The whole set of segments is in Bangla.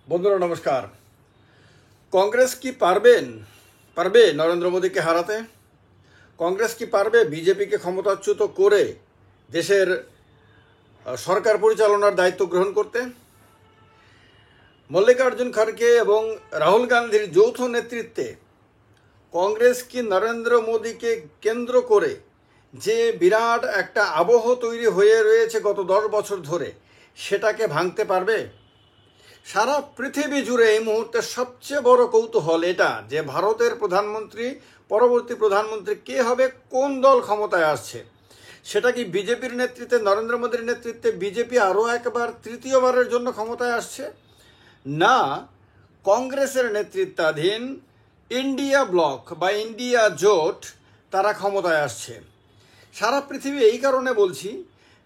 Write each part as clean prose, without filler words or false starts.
বন্ধুরা নমস্কার। কংগ্রেস কি পারবে নরেন্দ্র মোদীকে হারাতে? কংগ্রেস কি পারবে বিজেপিকে ক্ষমতাচ্যুত করে দেশের সরকার পরিচালনার দায়িত্ব গ্রহণ করতে? মল্লিকার্জুন খড়গে এবং রাহুল গান্ধীর যৌথ নেতৃত্বে কংগ্রেস কি নরেন্দ্র মোদীকে কেন্দ্র করে যে বিরাট একটা আবহ তৈরি হয়ে রয়েছে গত 10 বছর ধরে, সেটাকে ভাঙতে পারবে? সারা পৃথিবী জুড়ে এই মুহূর্তে সবচেয়ে বড় কৌতূহল এটা যে ভারতের পরবর্তী প্রধানমন্ত্রী কে হবে, কোন দল ক্ষমতায় আসছে। সেটা কি বিজেপির নেতৃত্বে, নরেন্দ্র মোদীর নেতৃত্বে বিজেপি আরও একবার তৃতীয়বারের জন্য ক্ষমতায় আসছে, না কংগ্রেসের নেতৃত্বাধীন ইন্ডিয়া ব্লক বা ইন্ডিয়া জোট তারা ক্ষমতায় আসছে? সারা পৃথিবী এই কারণে বলছি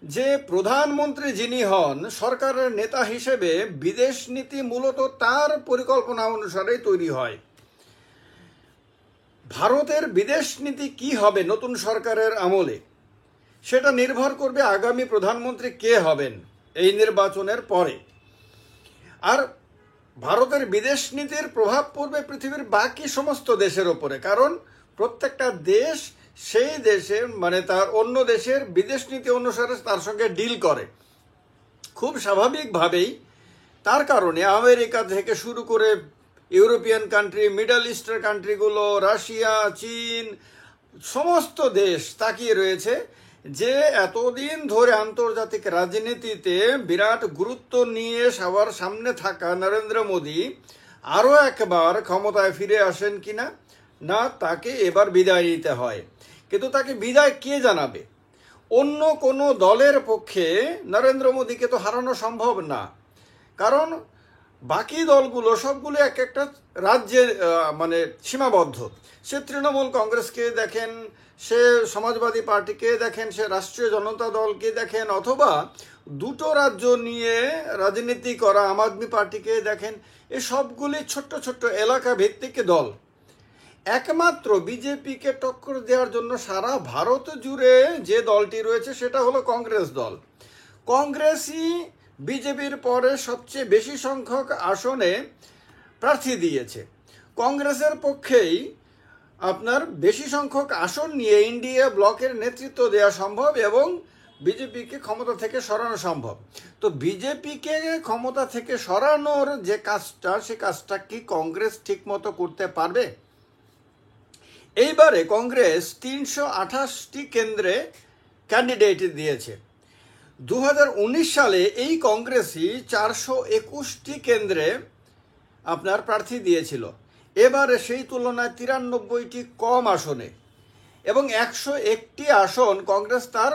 যে প্রধানমন্ত্রী যিনি হন, সরকারের নেতা হিসেবে বিদেশ নীতি মূলত তার পরিকল্পনা অনুসারেই তৈরি হয়। ভারতের বিদেশ নীতি কি হবে নতুন সরকারের আমলে, সেটা নির্ভর করবে আগামী প্রধানমন্ত্রী কে হবেন এই নির্বাচনের পরে। আর ভারতের বিদেশ নীতির প্রভাব পড়বে পৃথিবীর বাকি সমস্ত দেশের ওপরে, কারণ প্রত্যেকটা দেশ সেই দেশের তার অন্য দেশের বিদেশ নীতি অনুসারে তার সঙ্গে ডিল করে। খুব স্বাভাবিকভাবেই তার কারণে আমেরিকা থেকে শুরু করে ইউরোপিয়ান কান্ট্রি, মিডল ইস্টের কান্ট্রিগুলো, রাশিয়া, চীন, সমস্ত দেশ তাকিয়ে রয়েছে যে এতদিন ধরে আন্তর্জাতিক রাজনীতিতে বিরাট গুরুত্ব নিয়ে সবার সামনে থাকা নরেন্দ্র মোদী আরও একবার ক্ষমতায় ফিরে আসেন কিনা, না তাকে এবার বিদায় নিতে হয়। কিন্তু তাকে বিদায় কে জানাবে? অন্য কোনো দলের পক্ষে নরেন্দ্র মোদীকে তো হারানো সম্ভব না, কারণ বাকি দলগুলো সবগুলো এক একটা রাজ্যে সীমাবদ্ধ। সে তৃণমূল কংগ্রেসকে দেখেন, সে সমাজবাদী পার্টিকে দেখেন, সে রাষ্ট্রীয় জনতা দলকে দেখেন, অথবা দুটো রাজ্য নিয়ে রাজনীতি করা আম আদমি পার্টিকে দেখেন। এ সবগুলি ছোট্ট ছোট্ট এলাকা ভিত্তিক দল। একমাত্র বিজেপিকে টক্কর দেওয়ার জন্য সারা ভারত জুড়ে যে দলটি রয়েছে সেটা হলো কংগ্রেস দল। কংগ্রেসই বিজেপির পরে সবচেয়ে বেশি সংখ্যক আসনে প্রার্থী দিয়েছে। কংগ্রেসের পক্ষেই আপনার বেশি সংখ্যক আসন নিয়ে ইন্ডিয়া ব্লকের নেতৃত্ব দেওয়া সম্ভব এবং বিজেপিকে ক্ষমতা থেকে সরানো সম্ভব। তো বিজেপিকে ক্ষমতা থেকে সরানোর যে কাজটা, সে কাজটা কি কংগ্রেস ঠিকমতো করতে পারবে? এইবারে কংগ্রেস 328টি কেন্দ্রে ক্যান্ডিডেট দিয়েছে। 2019 সালে এই কংগ্রেসই 421টি কেন্দ্রে আপনার প্রার্থী দিয়েছিল। এবারে সেই তুলনায় 93টি কম আসনে এবং 101টি আসন কংগ্রেস তার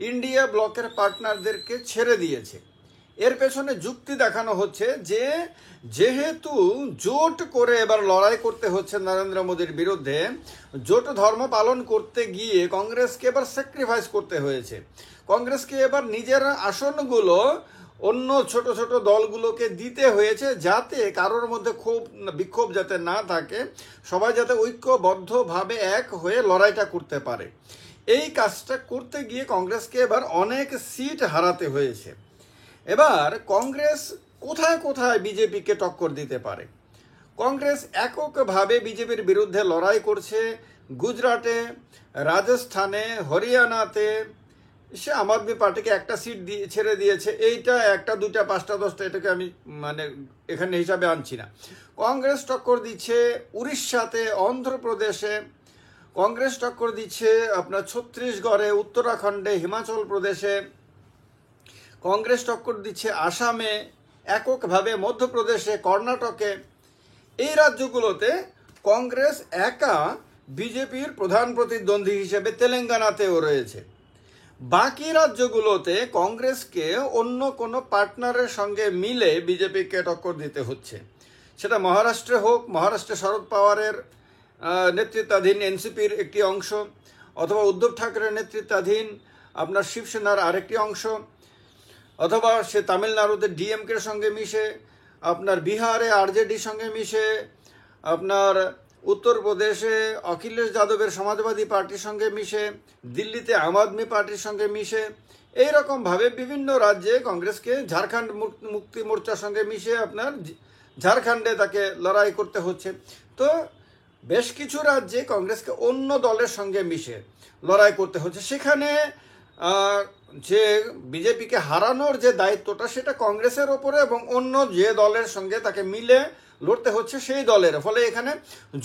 ইন্ডিয়া ব্লকের পার্টনারদেরকে ছেড়ে দিয়েছে। এর পেছনে যুক্তি দেখানো হচ্ছে যে যেহেতু জোট করে এবার লড়াই করতে হচ্ছে নরেন্দ্র মোদীর বিরুদ্ধে, জোট ধর্ম পালন করতে গিয়ে কংগ্রেসকে এবার স্যাক্রিফাইস করতে হয়েছে। কংগ্রেসকে এবার নিজের আসনগুলো অন্য ছোট ছোট দলগুলোকে দিতে হয়েছে, যাতে কারোর মধ্যে বিক্ষোভ যাতে না থাকে, সবাই যাতে ঐক্যবদ্ধভাবে এক হয়ে লড়াইটা করতে পারে। এই কাজটা করতে গিয়ে কংগ্রেসকে এবার অনেক সিট হারাতে হয়েছে। এবার কংগ্রেস কোথায় কোথায় বিজেপিকে টক্কর দিতে পারে? কংগ্রেস এককভাবে বিজেপির বিরুদ্ধে লড়াই করছে গুজরাটে, রাজস্থানে, হরিয়ানাতে। সে আম আদমি পার্টিকে একটা সিট ছেড়ে দিয়েছে। এইটা একটা, দুটা, পাঁচটা, 10টা, এটাকে আমি এখানে হিসাবে আনছি না। কংগ্রেস টক্কর দিচ্ছে উড়িষ্যাতে, অন্ধ্রপ্রদেশে। কংগ্রেস টক্কর দিচ্ছে আপনার ছত্তিশগড়ে, উত্তরাখণ্ডে, হিমাচল প্রদেশে। কংগ্রেস টক্কর দিচ্ছে আসামে, এককভাবে মধ্যপ্রদেশে, কর্ণাটকে। এই রাজ্যগুলোতে কংগ্রেস একা বিজেপির প্রধান প্রতিদ্বন্দ্বী হিসেবে তেলেঙ্গানাতেও রয়েছে। বাকি রাজ্যগুলোতে কংগ্রেসকে অন্য কোনো পার্টনারের সঙ্গে মিলে বিজেপিকে টক্কর দিতে হচ্ছে। সেটা মহারাষ্ট্রে হোক, মহারাষ্ট্রে শরদ পাওয়ারের নেতৃত্বাধীন এনসিপির একটি অংশ, অথবা উদ্ধব ঠাকরের নেতৃত্বাধীন আপনার শিবসেনার আরেকটি অংশ, অথবা সে তামিলনাড়ুতে ডিএমকের সঙ্গে মিশে, আপনার বিহারে আরজেডির সঙ্গে মিশে, আপনার উত্তরপ্রদেশে অখিলেশ যাদবের সমাজবাদী পার্টির সঙ্গে মিশে, দিল্লিতে আম আদমি পার্টির সঙ্গে মিশে। এইরকমভাবে বিভিন্ন রাজ্যে কংগ্রেসকে ঝাড়খণ্ড মুক্তি মোর্চার সঙ্গে মিশে আপনার ঝাড়খণ্ডে তাকে লড়াই করতে হচ্ছে। তো বেশ কিছু রাজ্যে কংগ্রেসকে অন্য দলের সঙ্গে মিশে লড়াই করতে হচ্ছে। সেখানে যে বিজেপিকে হারানোর যে দায়িত্বটা সেটা কংগ্রেসের ওপরে এবং অন্য যে দলের সঙ্গে তাকে মিলে লড়তে হচ্ছে সেই দলের। ফলে এখানে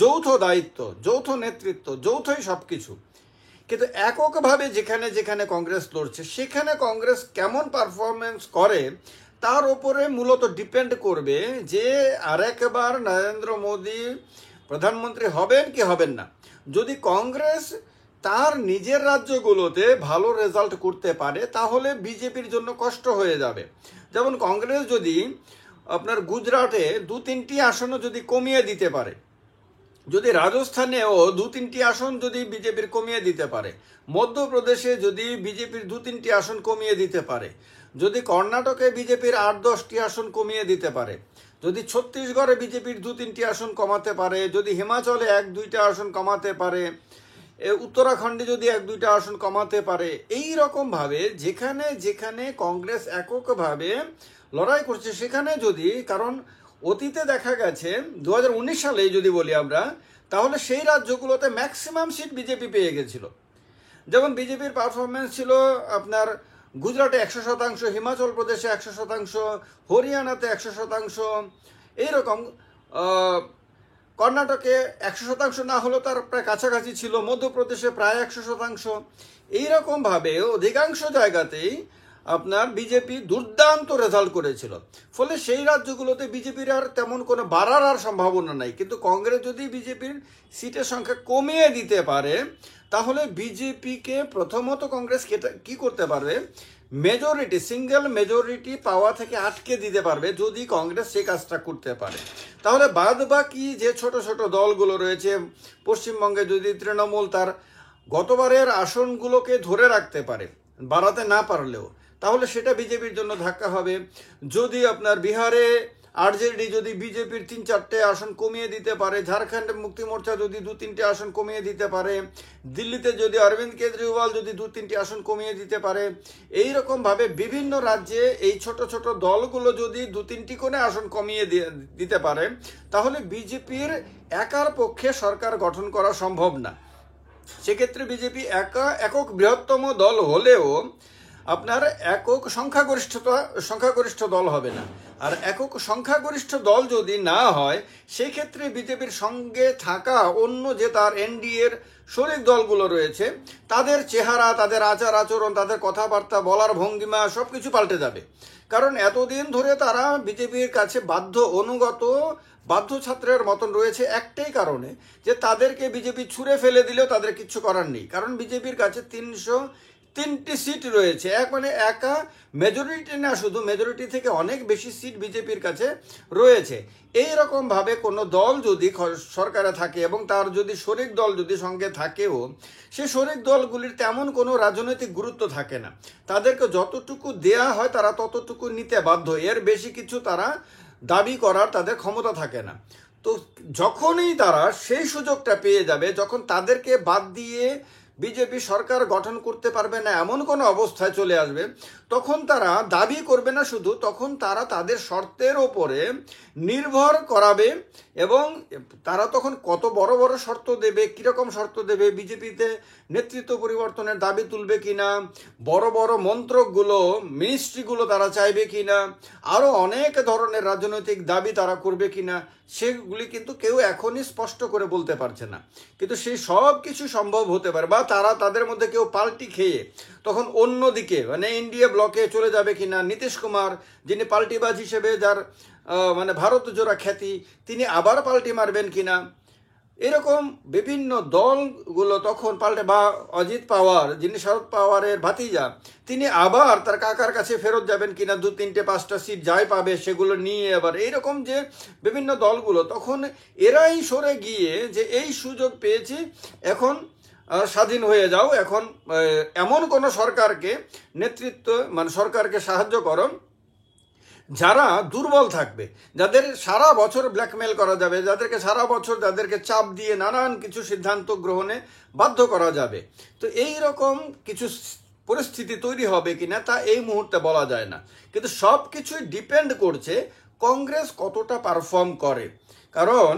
যৌথ দায়িত্ব, যৌথ নেতৃত্ব, যৌথই সব কিছু। কিন্তু এককভাবে যেখানে যেখানে কংগ্রেস লড়ছে সেখানে কংগ্রেস কেমন পারফরমেন্স করে তার ওপরে মূলত ডিপেন্ড করবে যে আরেকবার নরেন্দ্র মোদী প্রধানমন্ত্রী হবেন কি হবেন না। যদি কংগ্রেস তার নিজের রাজ্যগুলোতে ভালো রেজাল্ট করতে পারে তাহলে বিজেপির জন্য কষ্ট হয়ে যাবে। যেমন কংগ্রেস যদি আপনার গুজরাটে 2-3টি আসনও যদি কমিয়ে দিতে পারে, যদি রাজস্থানেও 2-3টি আসন যদি বিজেপির কমিয়ে দিতে পারে, মধ্যপ্রদেশে যদি বিজেপির 2-3টি আসন কমিয়ে দিতে পারে, যদি কর্ণাটকে বিজেপির 8-10টি আসন কমিয়ে দিতে পারে, যদি ছত্তিশগড়ে বিজেপির 2-3টি আসন কমাতে পারে, যদি হিমাচলে 1-2টা আসন কমাতে পারে, উত্তরাখণ্ডে যদি 1-2টা আসন কমাতে পারে, এই রকমভাবে যেখানে যেখানে কংগ্রেস এককভাবে লড়াই করছে সেখানে যদি, কারণ অতীতে দেখা গেছে 2019 সালে যদি বলি আমরা, তাহলে সেই রাজ্যগুলোতে ম্যাক্সিমাম সিট বিজেপি পেয়ে গেছিল। যেমন বিজেপির পারফরমেন্স ছিল আপনার গুজরাটে 100%, হিমাচল প্রদেশে 100%, হরিয়ানাতে 100%, এইরকম কর্ণাটকে 100% না হলেও তার প্রায় কাছাকাছি ছিল, মধ্যপ্রদেশে প্রায় 100%। এইরকমভাবে অধিকাংশ জায়গাতেই আপনার বিজেপি দুর্দান্ত রেজাল্ট করেছিল। ফলে সেই রাজ্যগুলোতে বিজেপির আর তেমন কোনো বাড়ার আর সম্ভাবনা নাই। কিন্তু কংগ্রেস যদি বিজেপির সিটের সংখ্যা কমিয়ে দিতে পারে তাহলে বিজেপিকে প্রথমত কংগ্রেস কি করতে পারবে, মেজরিটি, সিঙ্গেল মেজরিটি পাওয়া থেকে আটকে দিতে পারবে। যদি কংগ্রেস সে কাজটা করতে পারে তাহলে বাদ বাকি যে ছোট ছোট দলগুলো রয়েছে, পশ্চিমবঙ্গে যদি তৃণমূল তার গতবারের আসনগুলোকে ধরে রাখতে পারে বাড়াতে না পারলেও, তাহলে সেটা বিজেপির জন্য ধাক্কা হবে। যদি আপনার বিহারে আরজেডি যদি বিজেপির 3-4টে আসন কমিয়ে দিতে পারে, ঝাড়খণ্ডে মুক্তি মোর্চা যদি 2-3টে আসন কমিয়ে দিতে পারে, দিল্লিতে যদি অরবিন্দ কেজরিওয়াল যদি 2-3টে আসন কমিয়ে দিতে পারে, এই রকমভাবে বিভিন্ন রাজ্যে এই ছোট ছোট দলগুলো যদি 2-3টি করে আসন কমিয়ে দিতে পারে তাহলে বিজেপির একার পক্ষে সরকার গঠন করা সম্ভব না। সেক্ষেত্রে বিজেপি একক বৃহত্তম দল হলেও আপনার একক সংখ্যাগরিষ্ঠ দল হবে না। আর একক সংখ্যাগরিষ্ঠ দল যদি না হয় সেই ক্ষেত্রে বিজেপির সঙ্গে থাকা অন্য যে তার এনডিএর শরিক দলগুলো রয়েছে তাদের চেহারা, তাদের আচার আচরণ, তাদের কথাবার্তা, বলার ভঙ্গিমা সব কিছু পাল্টে যাবে। কারণ এতদিন ধরে তারা বিজেপির কাছে বাধ্য ছাত্রের মতন রয়েছে একটাই কারণে, যে তাদেরকে বিজেপি ছুঁড়ে ফেলে দিলেও তাদের কিচ্ছু করার নেই। কারণ বিজেপির কাছে 303টি সিট রয়েছে, একা মেজরিটি না, শুধু মেজরিটি থেকে অনেক বেশি সিট বিজেপির কাছে রয়েছে। এই রকমভাবে কোনো দল যদি সরকারে থাকে এবং তার যদি শরিক দল যদি সঙ্গে থাকেও, সে শরিক দলগুলির তেমন কোনো রাজনৈতিক গুরুত্ব থাকে না। তাদেরকে যতটুকু দেয়া হয় তারা ততটুকু নিতে বাধ্য, এর বেশি কিছু তারা দাবি করার তাদের ক্ষমতা থাকে না। তো যখনই তারা সেই সুযোগটা পেয়ে যাবে, যখন তাদেরকে বাদ দিয়ে বিজেপি সরকার গঠন করতে পারবে না এমন কোনো অবস্থায় চলে আসবে, তখন তারা দাবি করবে না শুধু, তখন তারা তাদের শর্তের ওপরে নির্ভর করাবে এবং তারা তখন কত বড় বড় শর্ত দেবে, কীরকম শর্ত দেবে, বিজেপিতে নেতৃত্ব পরিবর্তনের দাবি তুলবে কিনা, বড় বড় মন্ত্রকগুলো, মিনিস্ট্রিগুলো তারা চাইবে কিনা, আরও অনেক ধরনের রাজনৈতিক দাবি তারা করবে কিনা, সেগুলি কিন্তু কেউ এখনই স্পষ্ট করে বলতে পারছে না। কিন্তু সেই সব কিছু সম্ভব হতে পারে, বা তারা তাদের মধ্যে কেউ পাল্টি খেয়ে তখন অন্যদিকে এনডিএ ব্লকে চলে যাবে কিনা, নীতিশ কুমার যিনি পাল্টিবাজ হিসেবে যার ভারত জোড়া খ্যাতি, তিনি আবার পাল্টি মারবেন কিনা, এরকম বিভিন্ন দলগুলো তখন পাল্টে, বা অজিত পাওয়ার যিনি শরদ পাওয়ারের ভাতিজা, তিনি আবার তার কাকার কাছে ফেরত যাবেন কিনা, 2-3-5টা সিট যাই পাবে সেগুলো নিয়ে আবার, এইরকম যে বিভিন্ন দলগুলো তখন এরাই সরে গিয়ে যে এই সুযোগ পেয়েছি, এখন স্বাধীন হয়ে যাও, এখন এমন কোনো সরকারকে সরকারকে সাহায্য করো যারা দুর্বল থাকবে, যাদের সারা বছর ব্ল্যাকমেল করা যাবে, যাদেরকে সারা বছর যাদেরকে চাপ দিয়ে নানান কিছু সিদ্ধান্ত গ্রহণে বাধ্য করা যাবে। তো এই রকম কিছু পরিস্থিতি তৈরি হবে কিনা তা এই মুহূর্তে বলা যায় না, কিন্তু সব কিছুই ডিপেন্ড করছে কংগ্রেস কতটা পারফর্ম করে। কারণ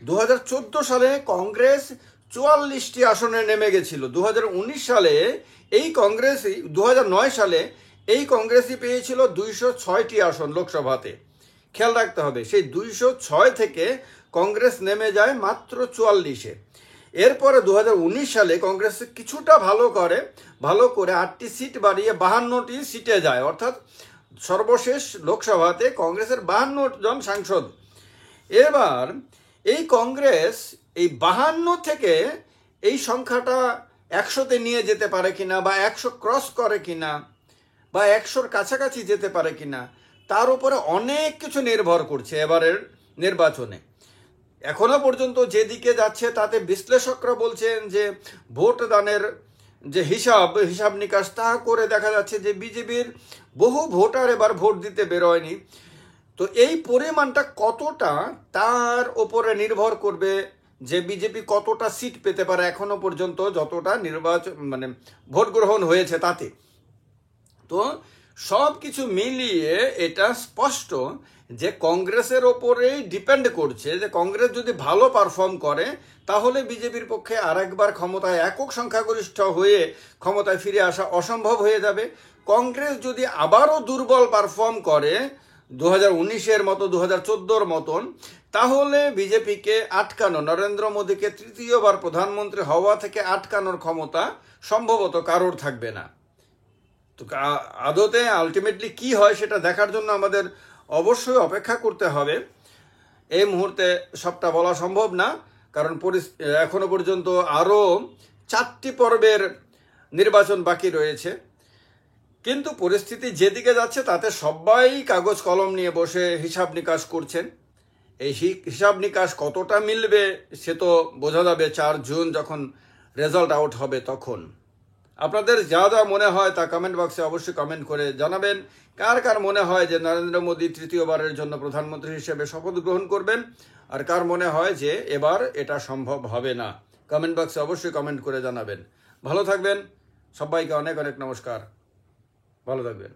2014 সালে কংগ্রেস 44টি আসনে নেমে গেছিল। 2019 সালে এই কংগ্রেসই 2009 সালে এই কংগ্রেসই পেয়েছিল 206টি আসন লোকসভাতে। খেয়াল রাখতে হবে, সেই 206 থেকে কংগ্রেস নেমে যায় মাত্র 44-এ। এরপরে 2019 সালে কংগ্রেস কিছুটা ভালো করে 8টি সিট বাড়িয়ে 52টি সিটে যায়, অর্থাৎ সর্বশেষ লোকসভাতে কংগ্রেসের 52 জন সাংসদ। এবার এই কংগ্রেস এই 52 থেকে এই সংখ্যাটা 100-তে নিয়ে যেতে পারে কিনা, বা 100 ক্রস করে কিনা, বা 100-র কাছাকাছি যেতে পারে কিনা, তার উপরে অনেক কিছু নির্ভর করছে এবারের নির্বাচনে। এখনো পর্যন্ত যেদিকে যাচ্ছে তাতে বিশ্লেষকরা বলছেন যে ভোট দানের যে হিসাব নিকাশ তা করে দেখা যাচ্ছে যে বিজেপির বহু ভোটার এবার ভোট দিতে বেরোয়নি। তো এই পরিমাণটা কতটা তার ওপরে নির্ভর করবে যে বিজেপি কতটা সিট পেতে পারে এখনো পর্যন্ত যতটা ভোট গ্রহণ হয়েছে তাতে। তো সব কিছু মিলিয়ে এটা স্পষ্ট যে কংগ্রেসের ওপরেই ডিপেন্ড করছে, যে কংগ্রেস যদি ভালো পারফর্ম করে তাহলে বিজেপির পক্ষে আরেকবার ক্ষমতায় একক সংখ্যাগরিষ্ঠ হয়ে ক্ষমতায় ফিরে আসা অসম্ভব হয়ে যাবে। কংগ্রেস যদি আবারও দুর্বল পারফর্ম করে 2019-এর মতো 2014-র মতন, তাহলে বিজেপিকে আটকানো, নরেন্দ্র মোদীকে তৃতীয়বার প্রধানমন্ত্রী হওয়া থেকে আটকানোর ক্ষমতা সম্ভবত কারোর থাকবে না। তো আদতে আলটিমেটলি কি হয় সেটা দেখার জন্য আমাদের অবশ্যই অপেক্ষা করতে হবে। এই মুহূর্তে সবটা বলা সম্ভব না, কারণ এখনো পর্যন্ত আরও 4টি পর্বের নির্বাচন বাকি রয়েছে। কিন্তু পরিস্থিতি যেদিকে যাচ্ছে তাতে সবাই কাগজ কলম নিয়ে বসে হিসাব নিকাশ করছেন। এই হিসাব নিকাশ কতটা মিলবে সে তো বোঝা যাবে 4 জুন যখন রেজাল্ট আউট হবে তখন। আপনাদের যা যা মনে হয় তা কমেন্ট বক্সে অবশ্যই কমেন্ট করে জানাবেন। কার কার মনে হয় যে নরেন্দ্র মোদী তৃতীয়বারের জন্য প্রধানমন্ত্রী হিসেবে শপথ গ্রহণ করবেন, আর কার মনে হয় যে এবার এটা সম্ভব হবে না, কমেন্ট বক্সে অবশ্যই কমেন্ট করে জানাবেন। ভালো থাকবেন, সবাইকে অনেক অনেক নমস্কার, ভালো থাকবেন।